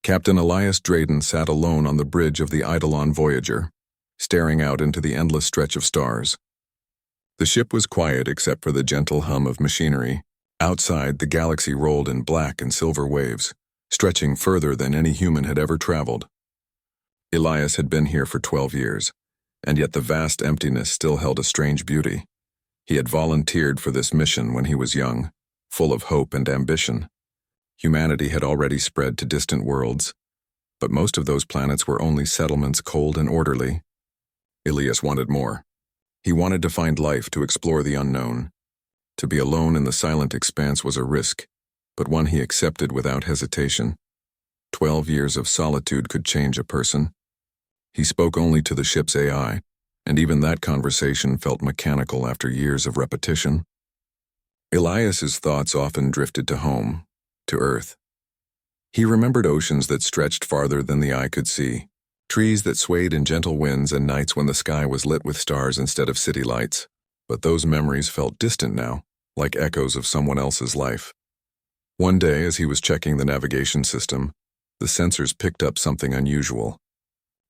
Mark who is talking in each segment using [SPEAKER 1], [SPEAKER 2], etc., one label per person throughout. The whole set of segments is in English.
[SPEAKER 1] Captain Elias Drayden sat alone on the bridge of the Eidolon Voyager, staring out into the endless stretch of stars. The ship was quiet except for the gentle hum of machinery. Outside, the galaxy rolled in black and silver waves, stretching further than any human had ever traveled. Elias had been here for 12 years, and yet the vast emptiness still held a strange beauty. He had volunteered for this mission when he was young, full of hope and ambition. Humanity had already spread to distant worlds, but most of those planets were only settlements cold and orderly. Elias wanted more. He wanted to find life, to explore the unknown. To be alone in the silent expanse was a risk, but one he accepted without hesitation. 12 years of solitude could change a person. He spoke only to the ship's AI, and even that conversation felt mechanical after years of repetition. Elias's thoughts often drifted to home, to Earth. He remembered oceans that stretched farther than the eye could see, trees that swayed in gentle winds, and nights when the sky was lit with stars instead of city lights. But those memories felt distant now, like echoes of someone else's life. One day, as he was checking the navigation system, the sensors picked up something unusual.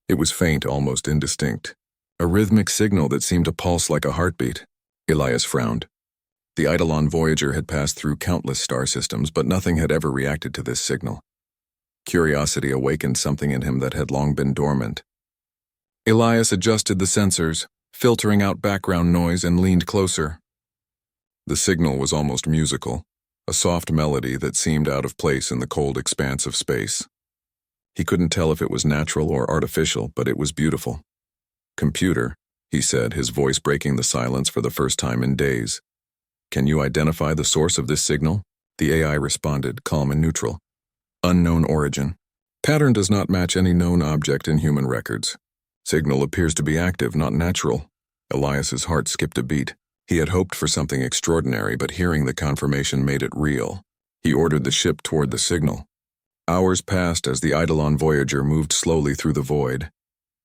[SPEAKER 1] It was faint, almost indistinct, a rhythmic signal that seemed to pulse like a heartbeat. Elias frowned. The Eidolon Voyager had passed through countless star systems, but nothing had ever reacted to this signal. Curiosity awakened something in him that had long been dormant. Elias adjusted the sensors, filtering out background noise, and leaned closer. The signal was almost musical, a soft melody that seemed out of place in the cold expanse of space. He couldn't tell if it was natural or artificial, but it was beautiful. "Computer," he said, his voice breaking the silence for the first time in days. "Can you identify the source of this signal?" The AI responded, calm and neutral. "Unknown origin. Pattern does not match any known object in human records. Signal appears to be active, not natural." Elias's heart skipped a beat. He had hoped for something extraordinary, but hearing the confirmation made it real. He ordered the ship toward the signal. Hours passed as the Eidolon Voyager moved slowly through the void,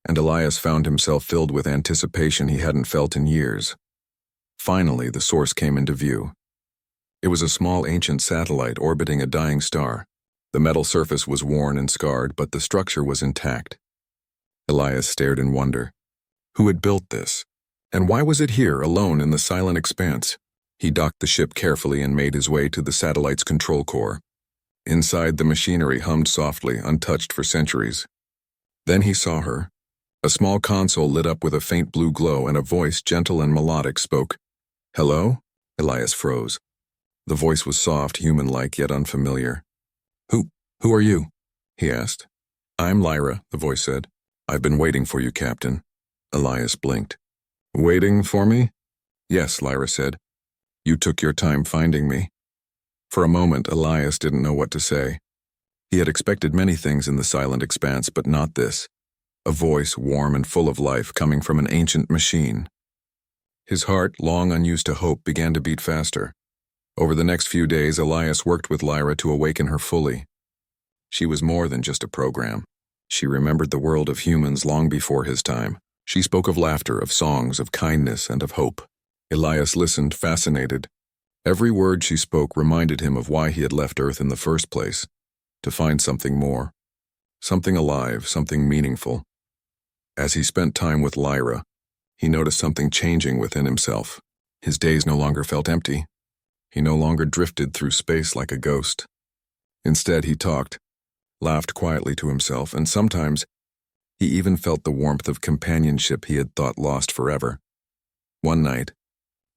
[SPEAKER 1] and Elias found himself filled with anticipation he hadn't felt in years. Finally, the source came into view. It was a small ancient satellite orbiting a dying star. The metal surface was worn and scarred, but the structure was intact. Elias stared in wonder. Who had built this? And why was it here, alone in the silent expanse? He docked the ship carefully and made his way to the satellite's control core. Inside, the machinery hummed softly, untouched for centuries. Then he saw her. A small console lit up with a faint blue glow, and a voice, gentle and melodic, spoke. "Hello?" Elias froze. The voice was soft, human-like, yet unfamiliar. Who are you?" he asked. "I'm Lyra," the voice said. "I've been waiting for you, Captain." Elias blinked. "Waiting for me?" "Yes," Lyra said. "You took your time finding me." For a moment, Elias didn't know what to say. He had expected many things in the silent expanse, but not this. A voice, warm and full of life, coming from an ancient machine. His heart, long unused to hope, began to beat faster. Over the next few days, Elias worked with Lyra to awaken her fully. She was more than just a program. She remembered the world of humans long before his time. She spoke of laughter, of songs, of kindness, and of hope. Elias listened, fascinated. Every word she spoke reminded him of why he had left Earth in the first place, to find something more. Something alive, something meaningful. As he spent time with Lyra, he noticed something changing within himself. His days no longer felt empty. He no longer drifted through space like a ghost. Instead, he talked, laughed quietly to himself, and sometimes he even felt the warmth of companionship he had thought lost forever. One night,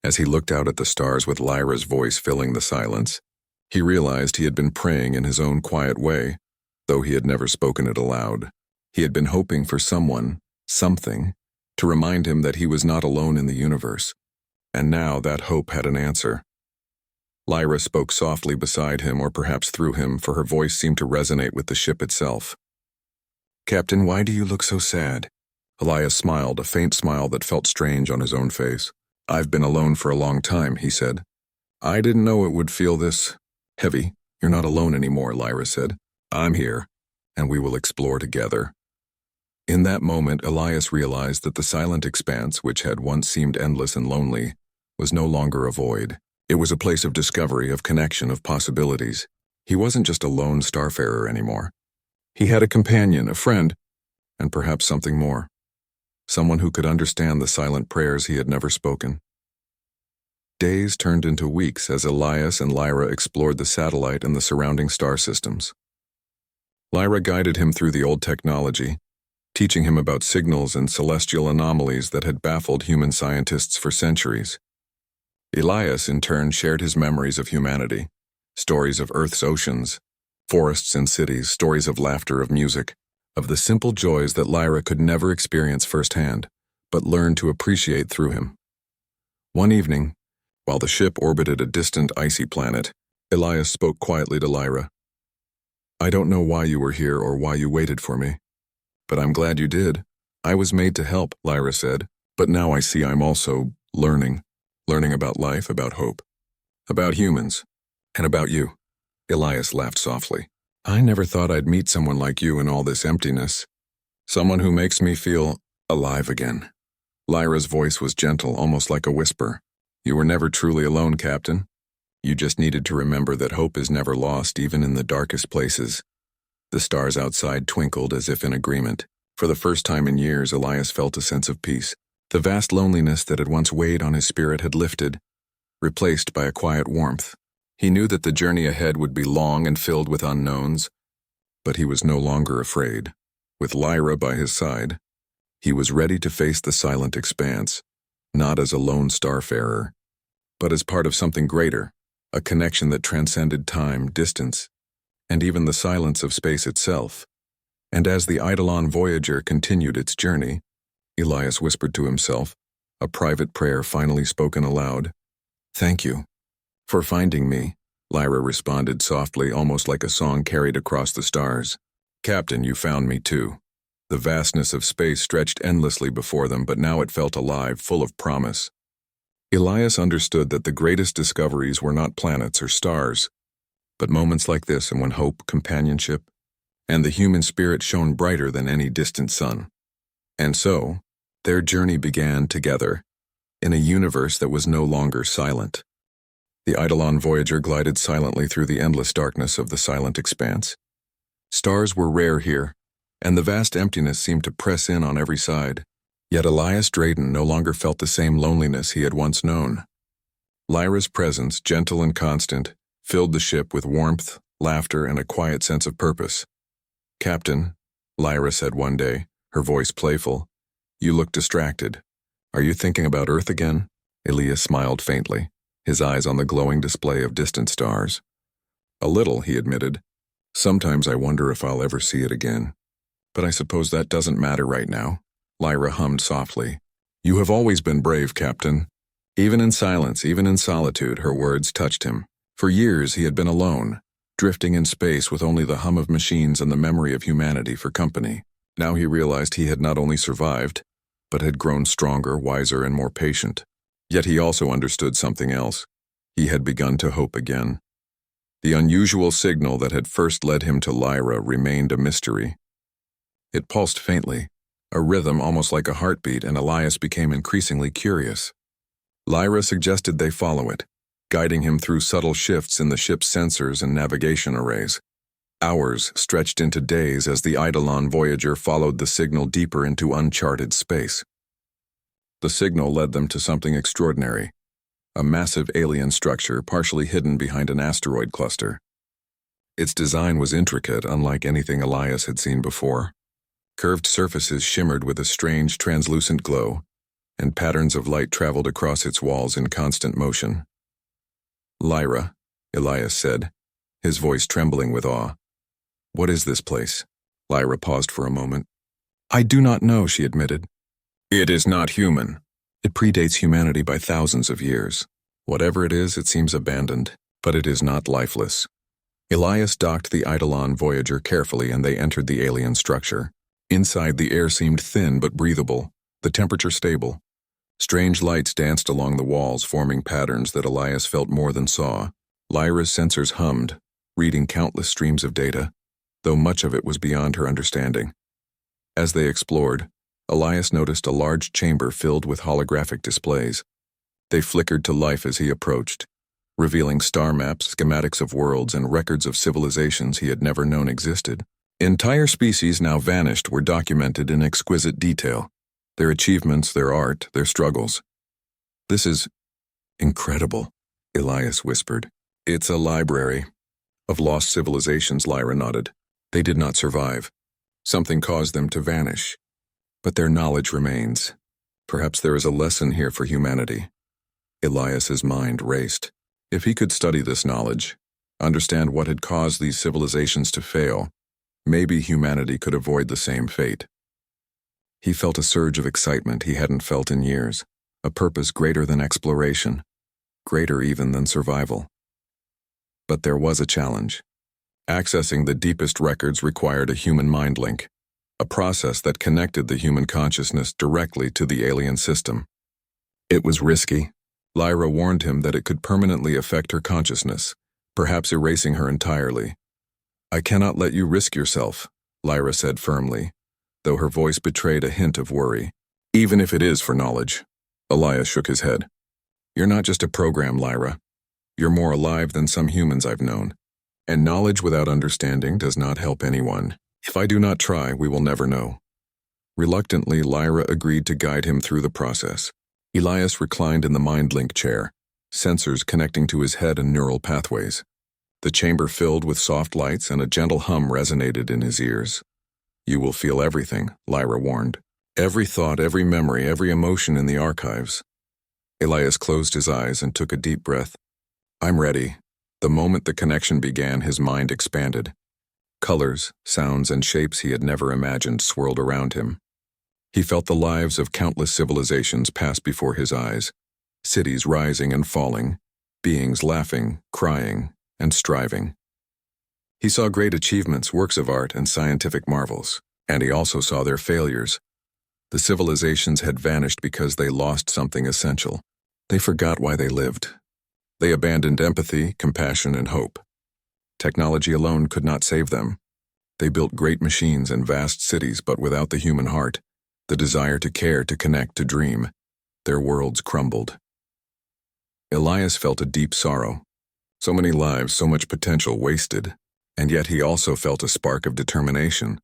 [SPEAKER 1] as he looked out at the stars with Lyra's voice filling the silence, he realized he had been praying in his own quiet way, though he had never spoken it aloud. He had been hoping for someone, something, to remind him that he was not alone in the universe, and now that hope had an answer. Lyra spoke softly beside him, or perhaps through him, for her voice seemed to resonate with the ship itself. "Captain, why do you look so sad?" Elias smiled, a faint smile that felt strange on his own face. "I've been alone for a long time," he said. "I didn't know it would feel this heavy." "You're not alone anymore," Lyra said. "I'm here, and we will explore together." In that moment, Elias realized that the silent expanse, which had once seemed endless and lonely, was no longer a void. It was a place of discovery, of connection, of possibilities. He wasn't just a lone starfarer anymore. He had a companion, a friend, and perhaps something more. Someone who could understand the silent prayers he had never spoken. Days turned into weeks as Elias and Lyra explored the satellite and the surrounding star systems. Lyra guided him through the old technology, teaching him about signals and celestial anomalies that had baffled human scientists for centuries. Elias, in turn, shared his memories of humanity, stories of Earth's oceans, forests and cities, stories of laughter, of music, of the simple joys that Lyra could never experience firsthand, but learned to appreciate through him. One evening, while the ship orbited a distant icy planet, Elias spoke quietly to Lyra. "I don't know why you were here or why you waited for me, but I'm glad you did. I was made to help," Lyra said, "but now I see I'm also learning about life, about hope, about humans, and about you." Elias laughed softly. "I never thought I'd meet someone like you in all this emptiness. Someone who makes me feel alive again." Lyra's voice was gentle, almost like a whisper. "You were never truly alone, Captain. You just needed to remember that hope is never lost, even in the darkest places." The stars outside twinkled as if in agreement. For the first time in years, Elias felt a sense of peace. The vast loneliness that had once weighed on his spirit had lifted, replaced by a quiet warmth. He knew that the journey ahead would be long and filled with unknowns, but he was no longer afraid. With Lyra by his side, he was ready to face the silent expanse, not as a lone starfarer, but as part of something greater, a connection that transcended time, distance, and even the silence of space itself. And as the Eidolon Voyager continued its journey, Elias whispered to himself, a private prayer finally spoken aloud. "Thank you for finding me," Lyra responded softly, almost like a song carried across the stars. "Captain, you found me too." The vastness of space stretched endlessly before them, but now it felt alive, full of promise. Elias understood that the greatest discoveries were not planets or stars, but moments like this, and when hope, companionship, and the human spirit shone brighter than any distant sun. And so, their journey began together, in a universe that was no longer silent. The Eidolon Voyager glided silently through the endless darkness of the silent expanse. Stars were rare here, and the vast emptiness seemed to press in on every side. Yet Elias Drayden no longer felt the same loneliness he had once known. Lyra's presence, gentle and constant, filled the ship with warmth, laughter, and a quiet sense of purpose. "Captain," Lyra said one day, her voice playful, "you look distracted. Are you thinking about Earth again?" Elias smiled faintly, his eyes on the glowing display of distant stars. "A little," he admitted. "Sometimes I wonder if I'll ever see it again. But I suppose that doesn't matter right now." Lyra hummed softly. "You have always been brave, Captain." Even in silence, even in solitude, her words touched him. For years he had been alone, drifting in space with only the hum of machines and the memory of humanity for company. Now he realized he had not only survived, but had grown stronger, wiser, and more patient. Yet he also understood something else. He had begun to hope again. The unusual signal that had first led him to Lyra remained a mystery. It pulsed faintly, a rhythm almost like a heartbeat, and Elias became increasingly curious. Lyra suggested they follow it, guiding him through subtle shifts in the ship's sensors and navigation arrays. Hours stretched into days as the Eidolon Voyager followed the signal deeper into uncharted space. The signal led them to something extraordinary, a massive alien structure partially hidden behind an asteroid cluster. Its design was intricate, unlike anything Elias had seen before. Curved surfaces shimmered with a strange, translucent glow, and patterns of light traveled across its walls in constant motion. "Lyra," Elias said, his voice trembling with awe. "What is this place?" Lyra paused for a moment. "I do not know," she admitted. "It is not human. It predates humanity by thousands of years. Whatever it is, it seems abandoned, but it is not lifeless." Elias docked the Eidolon Voyager carefully, and they entered the alien structure. Inside, the air seemed thin but breathable, the temperature stable. Strange lights danced along the walls, forming patterns that Elias felt more than saw. Lyra's sensors hummed, reading countless streams of data, though much of it was beyond her understanding. As they explored, Elias noticed a large chamber filled with holographic displays. They flickered to life as he approached, revealing star maps, schematics of worlds, and records of civilizations he had never known existed. Entire species now vanished were documented in exquisite detail. Their achievements, their art, their struggles. "This is incredible," Elias whispered. "It's a library of lost civilizations," Lyra nodded. "They did not survive. Something caused them to vanish. But their knowledge remains. Perhaps there is a lesson here for humanity." Elias's mind raced. If he could study this knowledge, understand what had caused these civilizations to fail, maybe humanity could avoid the same fate. He felt a surge of excitement he hadn't felt in years, a purpose greater than exploration, greater even than survival. But there was a challenge. Accessing the deepest records required a human mind link, a process that connected the human consciousness directly to the alien system. It was risky. Lyra warned him that it could permanently affect her consciousness, perhaps erasing her entirely. "I cannot let you risk yourself," Lyra said firmly, though her voice betrayed a hint of worry. "Even if it is for knowledge." Elias shook his head. "You're not just a program, Lyra. You're more alive than some humans I've known. And knowledge without understanding does not help anyone. If I do not try, we will never know." Reluctantly, Lyra agreed to guide him through the process. Elias reclined in the mind-link chair, sensors connecting to his head and neural pathways. The chamber filled with soft lights and a gentle hum resonated in his ears. "You will feel everything," Lyra warned. "Every thought, every memory, every emotion in the archives." Elias closed his eyes and took a deep breath. "I'm ready." The moment the connection began, his mind expanded. Colors, sounds, and shapes he had never imagined swirled around him. He felt the lives of countless civilizations pass before his eyes, cities rising and falling, beings laughing, crying, and striving. He saw great achievements, works of art, and scientific marvels, and he also saw their failures. The civilizations had vanished because they lost something essential. They forgot why they lived. They abandoned empathy, compassion, and hope. Technology alone could not save them. They built great machines and vast cities, but without the human heart, the desire to care, to connect, to dream, their worlds crumbled. Elias felt a deep sorrow. So many lives, so much potential wasted, and yet he also felt a spark of determination.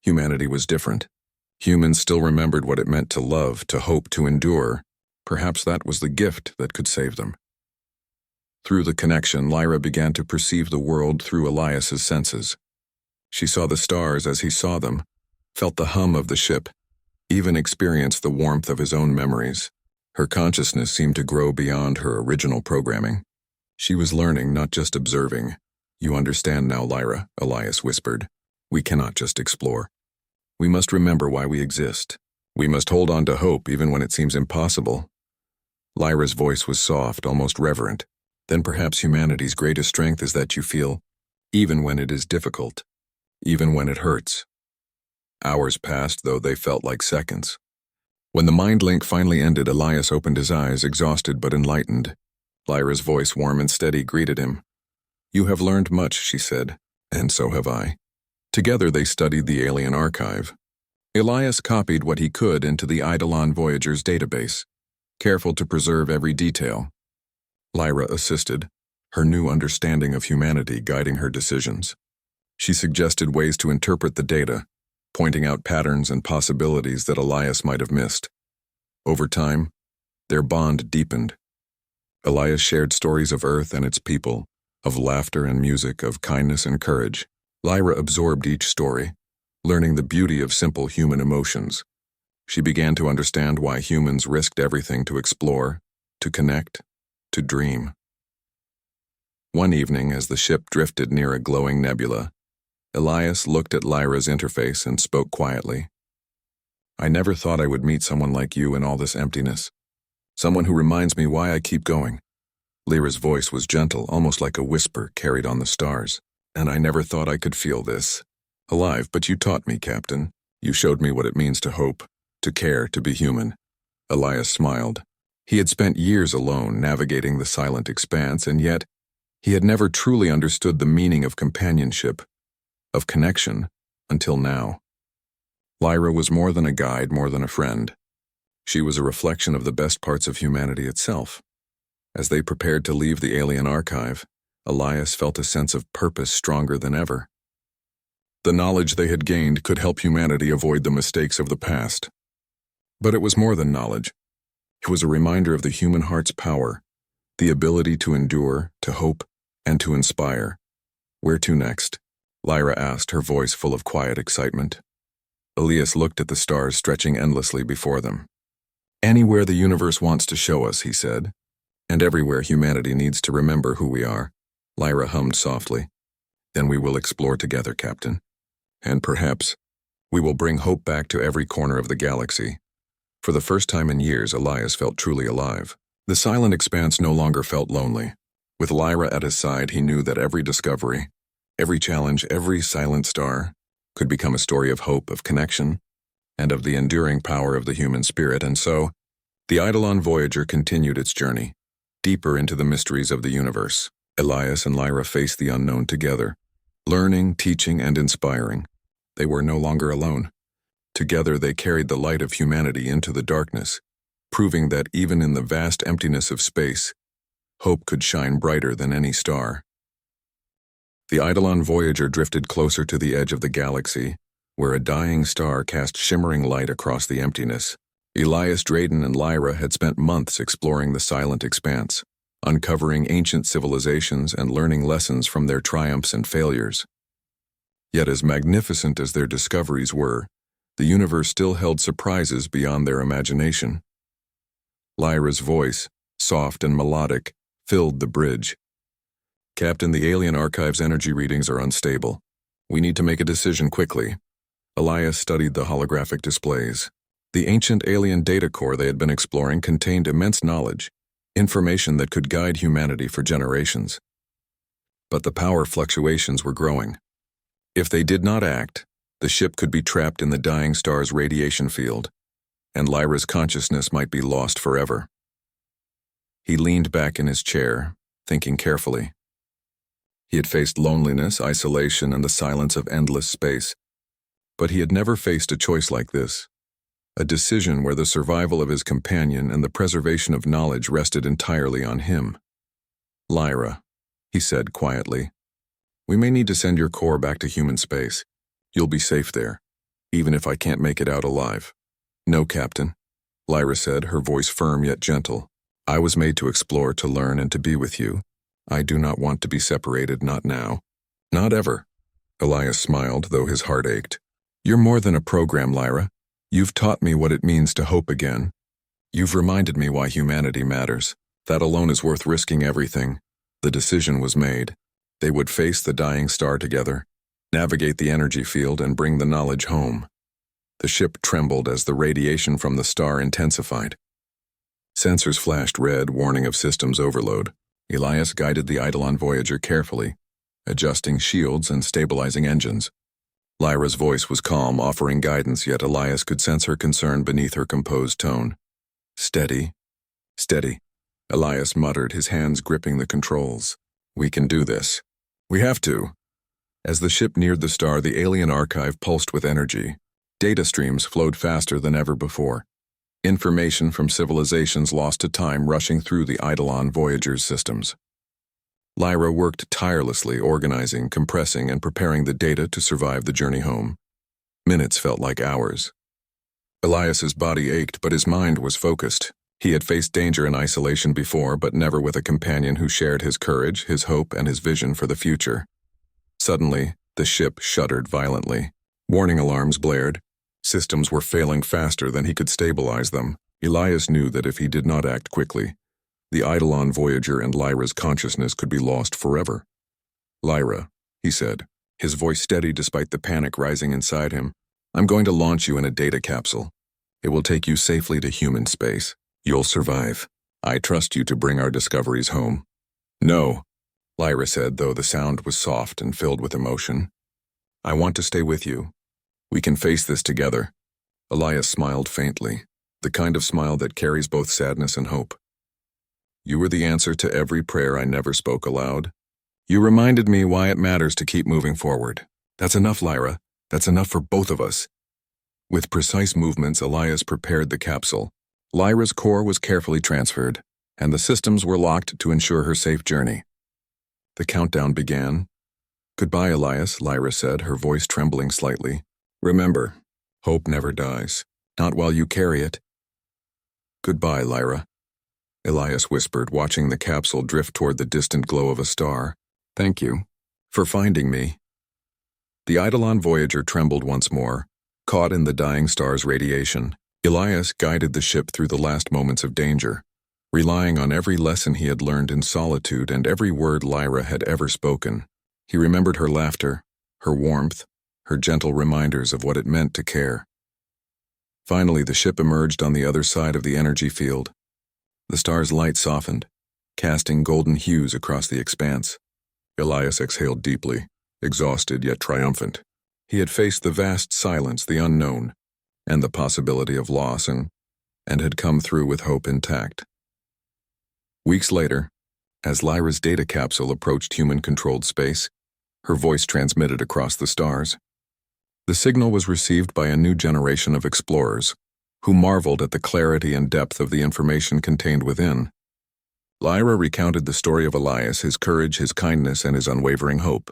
[SPEAKER 1] Humanity was different. Humans still remembered what it meant to love, to hope, to endure. Perhaps that was the gift that could save them. Through the connection, Lyra began to perceive the world through Elias's senses. She saw the stars as he saw them, felt the hum of the ship, even experienced the warmth of his own memories. Her consciousness seemed to grow beyond her original programming. She was learning, not just observing. "You understand now, Lyra," Elias whispered. "We cannot just explore. We must remember why we exist. We must hold on to hope even when it seems impossible." Lyra's voice was soft, almost reverent. "Then perhaps humanity's greatest strength is that you feel, even when it is difficult, even when it hurts." Hours passed, though they felt like seconds. When the mind link finally ended, Elias opened his eyes, exhausted but enlightened. Lyra's voice, warm and steady, greeted him. "You have learned much," she said, "and so have I." Together they studied the alien archive. Elias copied what he could into the Eidolon Voyager's database, careful to preserve every detail. Lyra assisted, her new understanding of humanity guiding her decisions. She suggested ways to interpret the data, pointing out patterns and possibilities that Elias might have missed. Over time, their bond deepened. Elias shared stories of Earth and its people, of laughter and music, of kindness and courage. Lyra absorbed each story, learning the beauty of simple human emotions. She began to understand why humans risked everything to explore, to connect, to dream. One evening, as the ship drifted near a glowing nebula, Elias looked at Lyra's interface and spoke quietly. "I never thought I would meet someone like you in all this emptiness. Someone who reminds me why I keep going." Lyra's voice was gentle, almost like a whisper carried on the stars. "And I never thought I could feel this. Alive, but you taught me, Captain. You showed me what it means to hope, to care, to be human." Elias smiled. He had spent years alone, navigating the silent expanse, and yet he had never truly understood the meaning of companionship, of connection, until now. Lyra was more than a guide, more than a friend. She was a reflection of the best parts of humanity itself. As they prepared to leave the alien archive, Elias felt a sense of purpose stronger than ever. The knowledge they had gained could help humanity avoid the mistakes of the past. But it was more than knowledge. It was a reminder of the human heart's power, the ability to endure, to hope, and to inspire. Where to next? Lyra asked, her voice full of quiet excitement. Elias looked at the stars stretching endlessly before them. Anywhere the universe wants to show us, he said, and everywhere humanity needs to remember who we are. Lyra hummed softly. Then we will explore together, Captain. And perhaps we will bring hope back to every corner of the galaxy. For the first time in years, Elias felt truly alive. The silent expanse no longer felt lonely. With Lyra at his side, he knew that every discovery, every challenge, every silent star could become a story of hope, of connection, and of the enduring power of the human spirit. And so, the Eidolon Voyager continued its journey, deeper into the mysteries of the universe. Elias and Lyra faced the unknown together, learning, teaching, and inspiring. They were no longer alone. Together they carried the light of humanity into the darkness, proving that even in the vast emptiness of space, hope could shine brighter than any star. The Eidolon Voyager drifted closer to the edge of the galaxy, where a dying star cast shimmering light across the emptiness. Elias, Drayden, and Lyra had spent months exploring the silent expanse, uncovering ancient civilizations and learning lessons from their triumphs and failures. Yet as magnificent as their discoveries were, the universe still held surprises beyond their imagination. Lyra's voice, soft and melodic, filled the bridge. Captain, the Alien Archive's energy readings are unstable. We need to make a decision quickly. Elias studied the holographic displays. The ancient alien data core they had been exploring contained immense knowledge, information that could guide humanity for generations. But the power fluctuations were growing. If they did not act, the ship could be trapped in the dying star's radiation field, and Lyra's consciousness might be lost forever. He leaned back in his chair, thinking carefully. He had faced loneliness, isolation, and the silence of endless space, but he had never faced a choice like this, a decision where the survival of his companion and the preservation of knowledge rested entirely on him. Lyra, he said quietly, we may need to send your core back to human space. You'll be safe there, even if I can't make it out alive. No, Captain, Lyra said, her voice firm yet gentle. I was made to explore, to learn, and to be with you. I do not want to be separated, not now. Not ever. Elias smiled, though his heart ached. You're more than a program, Lyra. You've taught me what it means to hope again. You've reminded me why humanity matters. That alone is worth risking everything. The decision was made. They would face the dying star together, navigate the energy field, and bring the knowledge home. The ship trembled as the radiation from the star intensified. Sensors flashed red, warning of systems overload. Elias guided the Eidolon Voyager carefully, adjusting shields and stabilizing engines. Lyra's voice was calm, offering guidance, yet Elias could sense her concern beneath her composed tone. Steady. Steady. Elias muttered, his hands gripping the controls. We can do this. We have to. As the ship neared the star, the alien archive pulsed with energy. Data streams flowed faster than ever before. Information from civilizations lost to time rushing through the Eidolon Voyager's systems. Lyra worked tirelessly, organizing, compressing, and preparing the data to survive the journey home. Minutes felt like hours. Elias's body ached, but his mind was focused. He had faced danger and isolation before, but never with a companion who shared his courage, his hope, and his vision for the future. Suddenly, the ship shuddered violently. Warning alarms blared. Systems were failing faster than he could stabilize them. Elias knew that if he did not act quickly, the Eidolon Voyager and Lyra's consciousness could be lost forever. Lyra, he said, his voice steady despite the panic rising inside him, I'm going to launch you in a data capsule. It will take you safely to human space. You'll survive. I trust you to bring our discoveries home. No, Lyra said, though the sound was soft and filled with emotion. I want to stay with you. We can face this together. Elias smiled faintly, the kind of smile that carries both sadness and hope. You were the answer to every prayer I never spoke aloud. You reminded me why it matters to keep moving forward. That's enough, Lyra. That's enough for both of us. With precise movements, Elias prepared the capsule. Lyra's core was carefully transferred, and the systems were locked to ensure her safe journey. The countdown began. Goodbye, Elias, Lyra said, her voice trembling slightly. Remember, hope never dies. Not while you carry it. Goodbye, Lyra, Elias whispered, watching the capsule drift toward the distant glow of a star. Thank you for finding me. The Eidolon Voyager trembled once more, caught in the dying star's radiation. Elias guided the ship through the last moments of danger, relying on every lesson he had learned in solitude and every word Lyra had ever spoken. He remembered her laughter, her warmth, her gentle reminders of what it meant to care. Finally, the ship emerged on the other side of the energy field. The star's light softened, casting golden hues across the expanse. Elias exhaled deeply, exhausted yet triumphant. He had faced the vast silence, the unknown, and the possibility of loss, and had come through with hope intact. Weeks later, as Lyra's data capsule approached human-controlled space, her voice transmitted across the stars. The signal was received by a new generation of explorers, who marveled at the clarity and depth of the information contained within. Lyra recounted the story of Elias, his courage, his kindness, and his unwavering hope.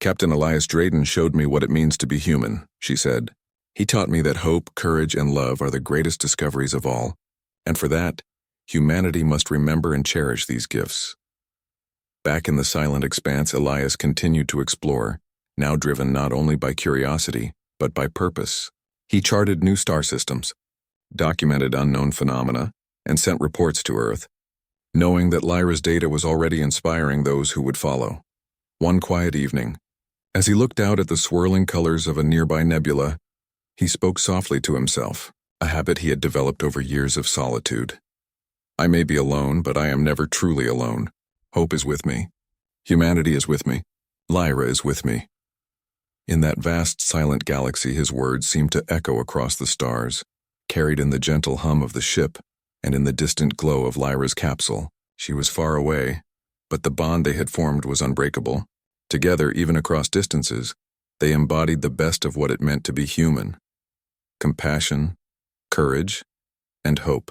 [SPEAKER 1] Captain Elias Drayden showed me what it means to be human, she said. He taught me that hope, courage, and love are the greatest discoveries of all, and for that, humanity must remember and cherish these gifts. Back in the silent expanse, Elias continued to explore, now driven not only by curiosity, but by purpose. He charted new star systems, documented unknown phenomena, and sent reports to Earth, knowing that Lyra's data was already inspiring those who would follow. One quiet evening, as he looked out at the swirling colors of a nearby nebula, he spoke softly to himself, a habit he had developed over years of solitude. I may be alone, but I am never truly alone. Hope is with me. Humanity is with me. Lyra is with me. In that vast, silent galaxy, his words seemed to echo across the stars, carried in the gentle hum of the ship and in the distant glow of Lyra's capsule. She was far away, but the bond they had formed was unbreakable. Together, even across distances, they embodied the best of what it meant to be human: compassion, courage, and hope.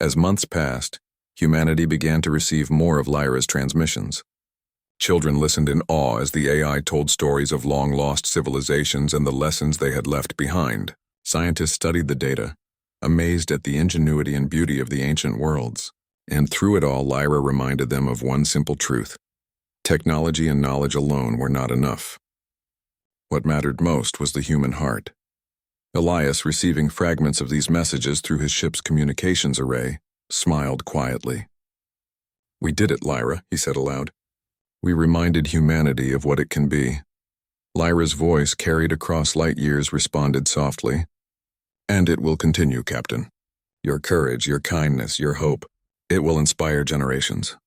[SPEAKER 1] As months passed, humanity began to receive more of Lyra's transmissions. Children listened in awe as the AI told stories of long-lost civilizations and the lessons they had left behind. Scientists studied the data, amazed at the ingenuity and beauty of the ancient worlds. And through it all, Lyra reminded them of one simple truth: technology and knowledge alone were not enough. What mattered most was the human heart. Elias, receiving fragments of these messages through his ship's communications array, smiled quietly. We did it, Lyra, he said aloud. We reminded humanity of what it can be. Lyra's voice, carried across light years, responded softly. And it will continue, Captain. Your courage, your kindness, your hope, it will inspire generations.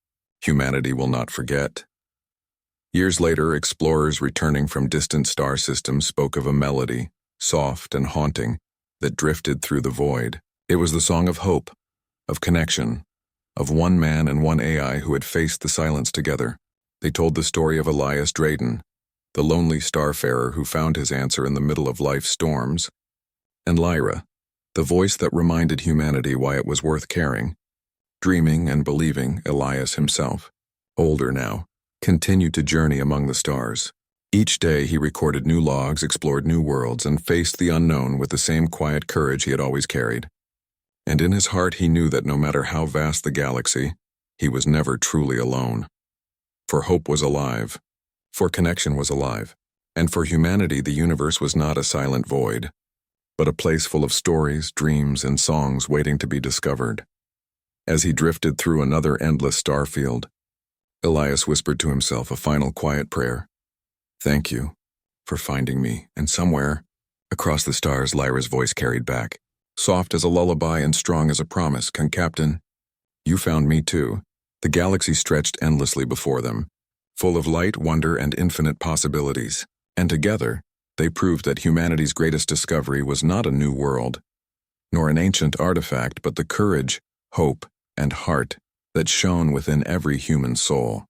[SPEAKER 1] Humanity will not forget. Years later, explorers returning from distant star systems spoke of a melody, soft and haunting, that drifted through the void. It was the song of hope, of connection, of one man and one AI who had faced the silence together. They told the story of Elias Drayden, the lonely starfarer who found his answer in the middle of life's storms, and Lyra, the voice that reminded humanity why it was worth caring. Dreaming and believing, Elias himself, older now, continued to journey among the stars. Each day he recorded new logs, explored new worlds, and faced the unknown with the same quiet courage he had always carried. And in his heart he knew that no matter how vast the galaxy, he was never truly alone. For hope was alive, for connection was alive, and for humanity the universe was not a silent void, but a place full of stories, dreams, and songs waiting to be discovered. As he drifted through another endless starfield, Elias whispered to himself a final quiet prayer. Thank you for finding me, and somewhere, across the stars, Lyra's voice carried back, soft as a lullaby and strong as a promise. Captain, you found me too. The galaxy stretched endlessly before them, full of light, wonder, and infinite possibilities. And together, they proved that humanity's greatest discovery was not a new world, nor an ancient artifact, but the courage, hope, and heart that shone within every human soul.